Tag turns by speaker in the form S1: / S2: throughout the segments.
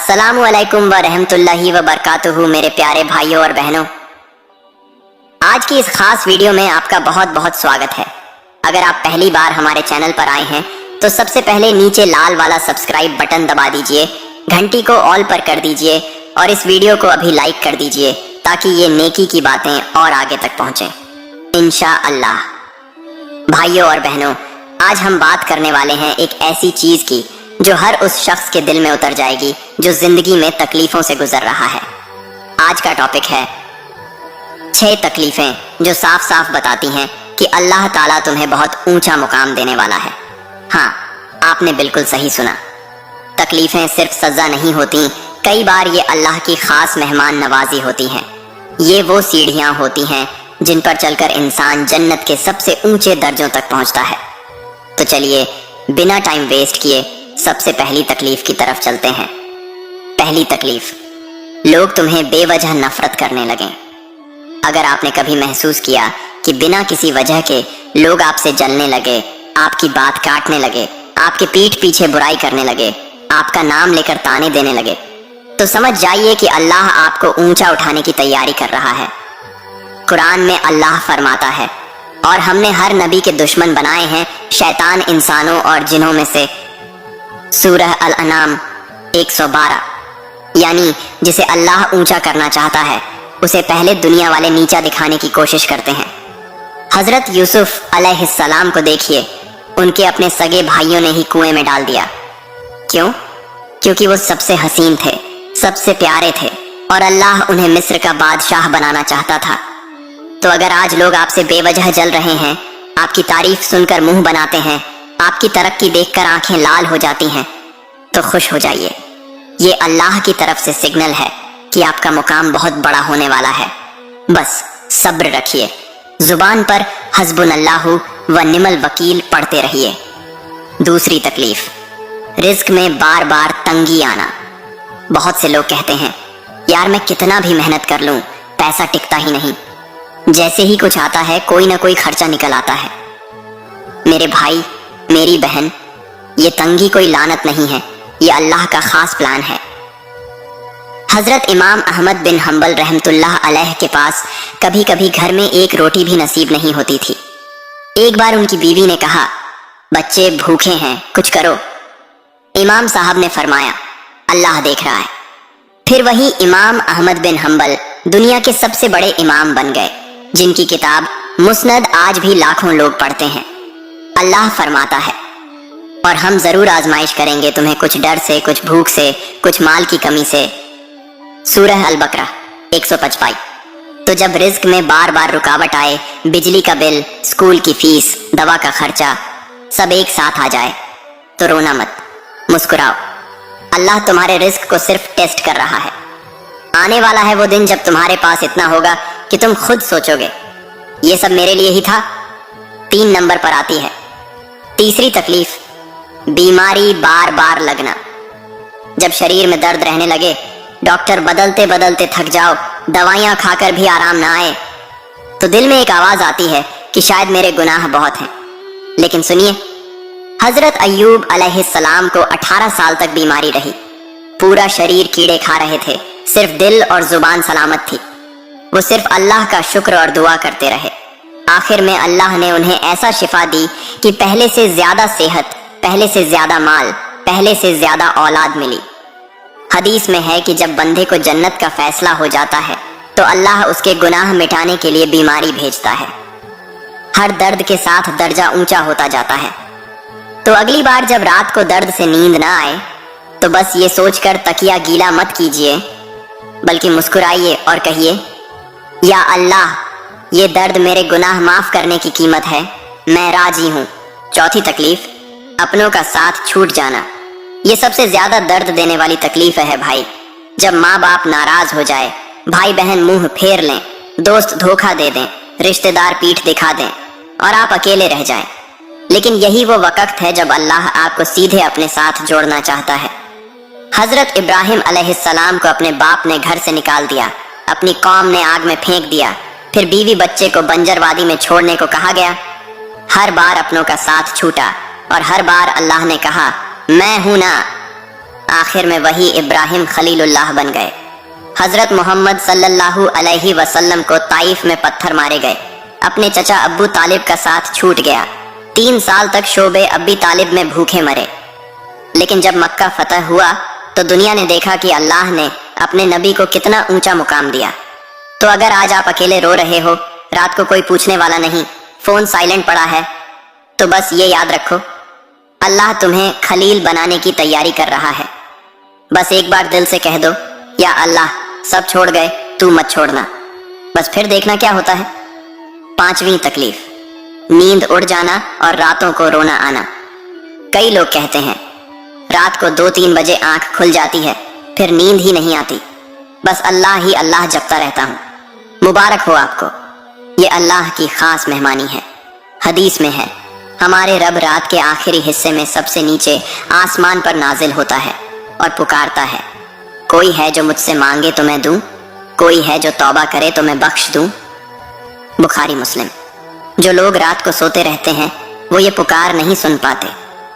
S1: अस्सलामु अलैकुम व रहमतुल्लाहि व बरकातुहू। मेरे प्यारे भाइयों और बहनों, आज की इस खास वीडियो में आपका बहुत बहुत स्वागत है। अगर आप पहली बार हमारे चैनल पर आए हैं तो सबसे पहले नीचे लाल वाला सब्सक्राइब बटन दबा दीजिए, घंटी को ऑल पर कर दीजिए और इस वीडियो को अभी लाइक कर दीजिए ताकि ये नेकी की बातें और आगे तक पहुंचे इंशाअल्लाह। भाइयों और बहनों, आज हम बात करने वाले हैं एक ऐसी चीज की जो हर उस शख्स के दिल में उतर जाएगी जो जिंदगी में तकलीफों से गुजर रहा है। आज का टॉपिक है 6 तकलीफें जो साफ साफ बताती हैं कि अल्लाह ताला तुम्हें बहुत ऊंचा मुकाम देने वाला है। हाँ, आपने बिल्कुल सही सुना। तकलीफें सिर्फ सजा नहीं होती, कई बार ये अल्लाह की खास मेहमान नवाजी होती हैं। ये वो सीढ़ियां होती हैं जिन पर चलकर इंसान जन्नत के सबसे ऊंचे दर्जों तक पहुंचता है। तो चलिए बिना टाइम वेस्ट किए सबसे पहली तकलीफ की तरफ चलते हैं। पहली तकलीफ, लोग तुम्हें बेवजह नफरत करने लगें। अगर आपने कभी महसूस किया कि बिना किसी वजह के लोग आपसे जलने लगे, आपकी बात काटने लगे, आपके पीठ पीछे बुराई करने लगे, आपका नाम लेकर ताने देने लगे, तो समझ जाइए कि अल्लाह आपको ऊंचा उठाने की तैयारी कर रहा है। कुरान में अल्लाह फरमाता है, और हमने हर नबी के दुश्मन बनाए हैं शैतान इंसानों और जिन्हों में से। सूरह अल-अनाम 112। यानी जिसे अल्लाह ऊंचा करना चाहता है उसे पहले दुनिया वाले नीचा दिखाने की कोशिश करते हैं। हजरत यूसुफ अलैहिस्सलाम को देखिए, उनके अपने सगे भाइयों ने ही कुएं में डाल दिया। क्यों? क्योंकि वो सबसे हसीन थे, सबसे प्यारे थे और अल्लाह उन्हें मिस्र का बादशाह बनाना चाहता था। तो अगर आज लोग आपसे बेवजह जल रहे हैं, आपकी तारीफ सुनकर मुंह बनाते हैं, आपकी तरक्की देखकर आंखें लाल हो जाती हैं, तो खुश हो जाइए। ये अल्लाह की तरफ से सिग्नल है कि आपका मुकाम बहुत बड़ा होने वाला है। बस सब्र रखिए, जुबान पर हस्बुनल्लाहु व निमल वकील पढ़ते रहिए। दूसरी तकलीफ, रिज्क में बार बार तंगी आना। बहुत से लोग कहते हैं, यार मैं कितना भी मेहनत कर लूं पैसा टिकता ही नहीं। जैसे ही कुछ आता है कोई ना कोई खर्चा निकल आता है। मेरे भाई, मेरी बहन, ये तंगी कोई लानत नहीं है, ये अल्लाह का खास प्लान है। हजरत इमाम अहमद बिन हंबल रहमतुल्लाह अलैह के पास कभी कभी घर में एक रोटी भी नसीब नहीं होती थी। एक बार उनकी बीवी ने कहा, बच्चे भूखे हैं, कुछ करो। इमाम साहब ने फरमाया, अल्लाह देख रहा है। फिर वही इमाम अहमद बिन हंबल दुनिया के सबसे बड़े इमाम बन गए, जिनकी किताब मुस्नद आज भी लाखों लोग पढ़ते हैं। अल्लाह फरमाता है, और हम जरूर आजमाइश करेंगे तुम्हें, कुछ डर से, कुछ भूख से, कुछ माल की कमी से। सूरह अल-बकरा 155। तो जब रिज्क में बार बार रुकावट आए, बिजली का बिल, स्कूल की फीस, दवा का खर्चा सब एक साथ आ जाए, तो रोना मत, मुस्कुराओ। अल्लाह तुम्हारे रिज्क को सिर्फ टेस्ट कर रहा है। आने वाला है वो दिन जब तुम्हारे पास इतना होगा कि तुम खुद सोचोगे, ये सब मेरे लिए ही था। 3 नंबर पर आती है तीसरी तकलीफ, बीमारी बार बार लगना। जब शरीर में दर्द रहने लगे, डॉक्टर बदलते बदलते थक जाओ, दवाइयां खाकर भी आराम ना आए, तो दिल में एक आवाज आती है कि शायद मेरे गुनाह बहुत हैं। लेकिन सुनिए, हजरत अय्यूब अलैहिस्सलाम को 18 साल तक बीमारी रही। पूरा शरीर कीड़े खा रहे थे, सिर्फ दिल और जुबान सलामत थी। वो सिर्फ अल्लाह का शुक्र और दुआ करते रहे। आखिर में अल्लाह ने उन्हें ऐसा शिफा दी कि पहले से ज्यादा सेहत, पहले से ज्यादा माल, पहले से ज्यादा औलाद मिली। हदीस में है कि जब बंदे को जन्नत का फैसला हो जाता है तो अल्लाह उसके गुनाह मिटाने के लिए बीमारी भेजता है। हर दर्द के साथ दर्जा ऊंचा होता जाता है। तो अगली बार जब रात को दर्द से नींद ना आए तो बस ये सोचकर तकिया गीला मत कीजिए, बल्कि मुस्कुराइए और कहिए, या अल्लाह, ये दर्द मेरे गुनाह माफ करने की कीमत है, मैं राजी हूं। चौथी तकलीफ, अपनों का साथ छूट जाना। ये सबसे ज्यादा दर्द देने वाली तकलीफ है भाई। जब माँ बाप नाराज हो जाए, भाई बहन मुंह फेर लें, दोस्त धोखा दे दें, रिश्तेदार पीठ दिखा दें और आप अकेले रह जाएं। लेकिन यही वो वक्त है जब अल्लाह आपको सीधे अपने साथ जोड़ना चाहता है। हजरत इब्राहिम अलैहिस्सलाम को अपने बाप ने घर से निकाल दिया, अपनी कौम ने आग में फेंक दिया, फिर बीवी बच्चे को बंजर वादी में छोड़ने को कहा गया। हर बार अपनों का साथ छूटा और हर बार अल्लाह ने कहा, मैं हूं ना। आखिर में वही इब्राहिम खलीलुल्लाह बन गए। हजरत मोहम्मद सल्लल्लाहु अलैहि वसल्लम को ताइफ में पत्थर मारे गए। अपने चचा अब्बू तालिब का साथ छूट गया। 3 साल तक शोबे अब्बी तालिब में भूखे मरे। लेकिन जब मक्का फतह हुआ तो दुनिया ने देखा कि अल्लाह ने अपने नबी को कितना ऊंचा मुकाम दिया। तो अगर आज आप अकेले रो रहे हो, रात को कोई पूछने वाला नहीं, फोन साइलेंट पड़ा है, तो बस ये याद रखो, अल्लाह तुम्हें खलील बनाने की तैयारी कर रहा है। बस एक बार दिल से कह दो, या अल्लाह सब छोड़ गए, तू मत छोड़ना। बस फिर देखना क्या होता है। 5वीं तकलीफ, नींद उड़ जाना और रातों को रोना आना। कई लोग कहते हैं रात को 2-3 बजे आंख खुल जाती है, फिर नींद ही नहीं आती, बस अल्लाह ही अल्लाह जपता रहता हूं। मुबारक हो आपको, ये अल्लाह की खास मेहमानी है। हदीस में है, हमारे रब रात के आखिरी हिस्से में सबसे नीचे आसमान पर नाजिल होता है और पुकारता है, कोई है जो मुझसे मांगे तो मैं दूं, कोई है जो तौबा करे तो मैं बख्श दूं। बुखारी मुस्लिम। जो लोग रात को सोते रहते हैं वो ये पुकार नहीं सुन पाते,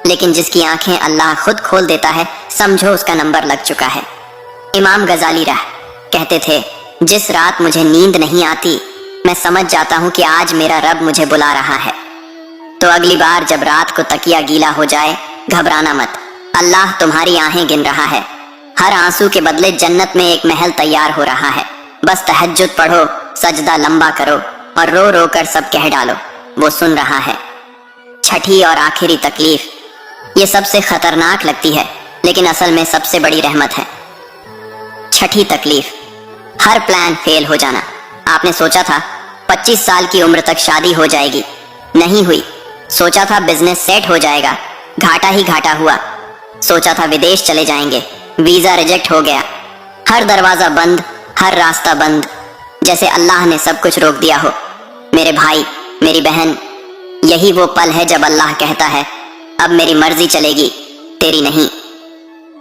S1: लेकिन जिसकी आंखें अल्लाह खुद खोल देता है, समझो उसका नंबर लग चुका है। इमाम गजाली कहते थे, जिस रात मुझे नींद नहीं आती, मैं समझ जाता हूं कि आज मेरा रब मुझे बुला रहा है। तो अगली बार जब रात को तकिया गीला हो जाए, घबराना मत, अल्लाह तुम्हारी आहें गिन रहा है। हर आंसू के बदले जन्नत में एक महल तैयार हो रहा है। बस तहज्जुद पढ़ो, सजदा लंबा करो और रो रो कर सब कह डालो, वो सुन रहा है। छठी और आखिरी तकलीफ, ये सबसे खतरनाक लगती है, लेकिन असल में सबसे बड़ी रहमत है। छठी तकलीफ, हर प्लान फेल हो जाना। आपने सोचा था 25 साल की उम्र तक शादी हो जाएगी, नहीं हुई। सोचा था बिजनेस सेट हो जाएगा, घाटा ही घाटा हुआ। सोचा था विदेश चले जाएंगे, वीजा रिजेक्ट हो गया। हर दरवाजा बंद, हर रास्ता बंद, जैसे अल्लाह ने सब कुछ रोक दिया हो। मेरे भाई, मेरी बहन, यही वो पल है जब अल्लाह कहता है, अब मेरी मर्जी चलेगी, तेरी नहीं।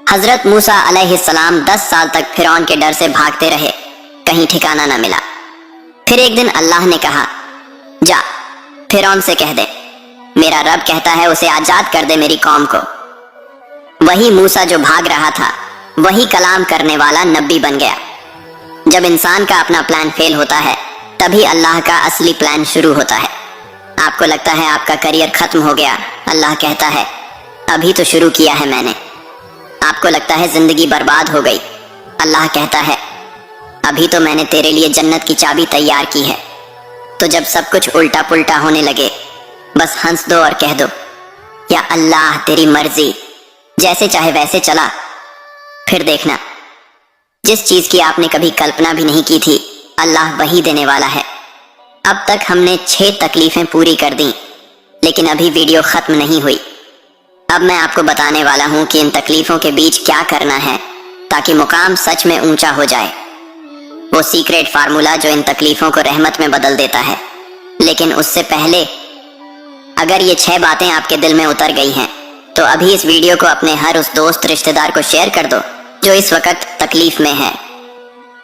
S1: हजरत मूसा अलैहिस्सलाम 10 साल तक फिरौन के डर से भागते रहे, कहीं ठिकाना ना मिला। फिर एक दिन अल्लाह ने कहा, जा फिरौन से कह दे, मेरा रब कहता है उसे आजाद कर दे मेरी कौम को। वही मूसा जो भाग रहा था, वही कलाम करने वाला नबी बन गया। जब इंसान का अपना प्लान फेल होता है, तभी अल्लाह का असली प्लान शुरू होता है। आपको लगता है आपका करियर खत्म हो गया, अल्लाह कहता है, अभी तो शुरू किया है मैंने। आपको लगता है जिंदगी बर्बाद हो गई, अल्लाह कहता है, अभी तो मैंने तेरे लिए जन्नत की चाबी तैयार की है। तो जब सब कुछ उल्टा पुल्टा होने लगे, बस हंस दो और कह दो, या अल्लाह तेरी मर्जी, जैसे चाहे वैसे चला। फिर देखना, जिस चीज की आपने कभी कल्पना भी नहीं की थी, अल्लाह वही देने वाला है। अब तक हमने 6 तकलीफें पूरी कर दी, लेकिन अभी वीडियो खत्म नहीं हुई। अब मैं आपको बताने वाला हूं कि इन तकलीफों के बीच क्या करना है ताकि मुकाम सच में ऊंचा हो जाए। वो सीक्रेट फार्मूला जो इन तकलीफों को रहमत में बदल देता है। लेकिन उससे पहले, अगर ये 6 बातें आपके दिल में उतर गई हैं, तो अभी इस वीडियो को अपने हर उस दोस्त रिश्तेदार को शेयर कर दो जो इस वक्त तकलीफ में है।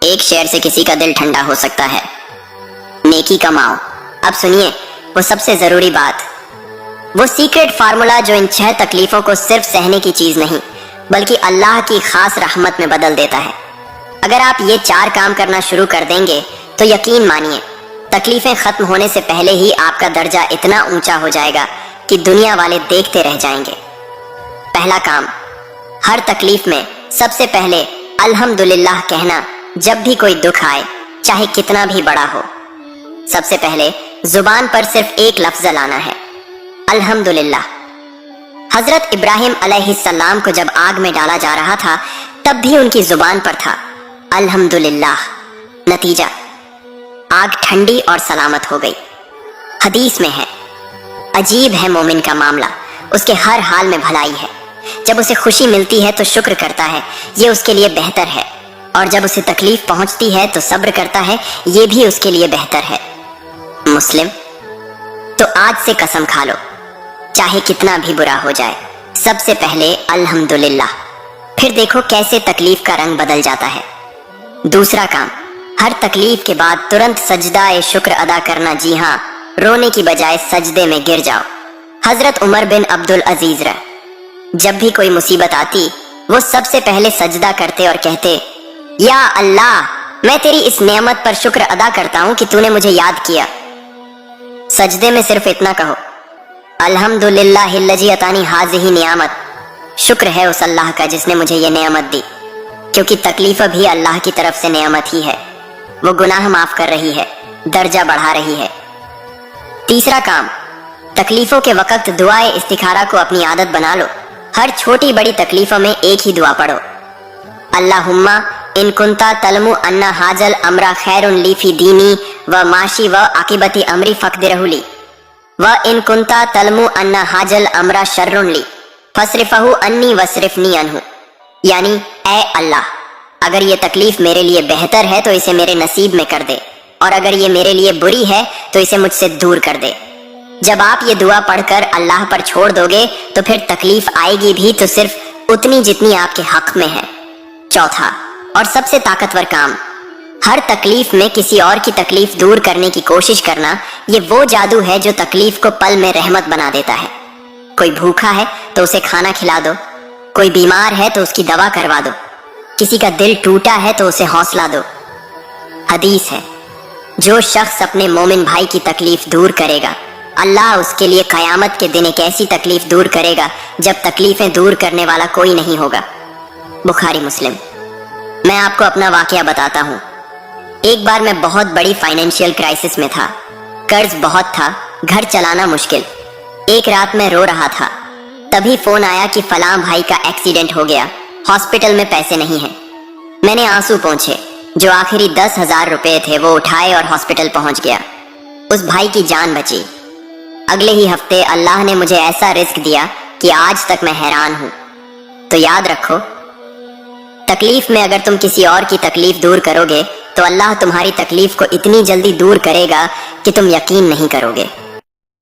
S1: एक शेयर से किसी का दिल ठंडा हो सकता है। नेकी कमाओ। अब सुनिए वो सबसे जरूरी बात, वो सीक्रेट फार्मूला जो इन 6 तकलीफों को सिर्फ सहने की चीज नहीं, बल्कि अल्लाह की खास रहमत में बदल देता है। अगर आप ये 4 काम करना शुरू कर देंगे तो यकीन मानिए, तकलीफें खत्म होने से पहले ही आपका दर्जा इतना ऊंचा हो जाएगा कि दुनिया वाले देखते रह जाएंगे। पहला काम, हर तकलीफ में सबसे पहले अल्हम्दुलिल्लाह कहना। जब भी कोई दुख आए, चाहे कितना भी बड़ा हो, सबसे पहले जुबान पर सिर्फ एक लफ्ज लाना है, अल्हम्दुलिल्लाह। हजरत इब्राहिम अलैहिस्सलाम को जब आग में डाला जा रहा था, तब भी उनकी जुबान पर था अल्हम्दुलिल्लाह। नतीजा, आग ठंडी और सलामत हो गई। हदीस में है, अजीब है मोमिन का मामला, उसके हर हाल में भलाई है। जब उसे खुशी मिलती है तो शुक्र करता है, ये उसके लिए बेहतर है, और जब उसे तकलीफ पहुंचती है तो सब्र करता है, ये भी उसके लिए बेहतर है। मुस्लिम। तो आज से कसम खा लो, चाहे कितना भी बुरा हो जाए, सबसे पहले अल्हम्दुलिल्लाह। फिर देखो कैसे तकलीफ का रंग बदल जाता है। दूसरा काम, हर तकलीफ के बाद तुरंत सजदा शुक्र अदा करना। जी हाँ, रोने की बजाय सजदे में गिर जाओ। हजरत उमर बिन अब्दुल अजीज जब भी कोई मुसीबत आती वो सबसे पहले सजदा करते और कहते, या अल्लाह, मैं तेरी इस नेमत पर शुक्र अदा करता हूं कि तूने मुझे याद किया। सजदे में सिर्फ इतना कहो, अल्हम्दुलिल्लाहिल्लज़ी अतानी हाज़िही नियामत, शुक्र है उस अल्लाह का जिसने मुझे ये नेमत दी, क्योंकि तकलीफ भी अल्लाह की तरफ से नेमत ही है। वो गुनाह माफ कर रही है, दर्जा बढ़ा रही है। तीसरा काम, तकलीफों के वक्त दुआए इस्तिखारा को अपनी आदत बना लो। हर छोटी बड़ी तकलीफों में एक ही दुआ पढ़ो, अल्लाहुम्मा इन कुंता तलमु अन्ना हाजल अमरा खैरुन ली फी दीनी व माशी व आकिबती अमरी फकदिरहु ली व इन कुंता तलमु अन्ना हाजल अमरा शर्रुन ली फसरिफहु अन्नी वसरिफनी अनहु। यानी ऐ अल्लाह, अगर ये तकलीफ मेरे लिए बेहतर है तो इसे मेरे नसीब में कर दे, और अगर ये मेरे लिए बुरी है तो इसे मुझसे दूर कर दे। जब आप ये दुआ पढ़कर अल्लाह पर छोड़ दोगे तो फिर तकलीफ आएगी भी तो सिर्फ उतनी जितनी आपके हक में है। चौथा और सबसे ताकतवर काम, हर तकलीफ में किसी और की तकलीफ दूर करने की कोशिश करना, ये वो जादू है जो तकलीफ को पल में रहमत बना देता है। कोई भूखा है तो उसे खाना खिला दो, कोई बीमार है तो उसकी दवा करवा दो, किसी का दिल टूटा है तो उसे हौसला दो। हदीस है, जो शख्स अपने मोमिन भाई की तकलीफ दूर करेगा, अल्लाह उसके लिए कयामत के दिन एक ऐसी तकलीफ दूर करेगा जब तकलीफें दूर करने वाला कोई नहीं होगा। बुखारी मुस्लिम। मैं आपको अपना वाकया बताता हूँ। एक बार मैं बहुत बड़ी फाइनेंशियल क्राइसिस में था, कर्ज बहुत था, घर चलाना मुश्किल। एक रात मैं रो रहा था, तभी फोन आया कि फलां भाई का एक्सीडेंट हो गया, हॉस्पिटल में पैसे नहीं हैं। मैंने आंसू पोंछे, जो आखिरी 10,000 रुपए थे वो उठाए और हॉस्पिटल पहुंच गया। उस भाई की जान बची। अगले ही हफ्ते अल्लाह ने मुझे ऐसा रिस्क दिया कि आज तक मैं हैरान हूं। तो याद रखो, तकलीफ में अगर तुम किसी और की तकलीफ दूर करोगे तो अल्लाह तुम्हारी तकलीफ को इतनी जल्दी दूर करेगा कि तुम यकीन नहीं करोगे।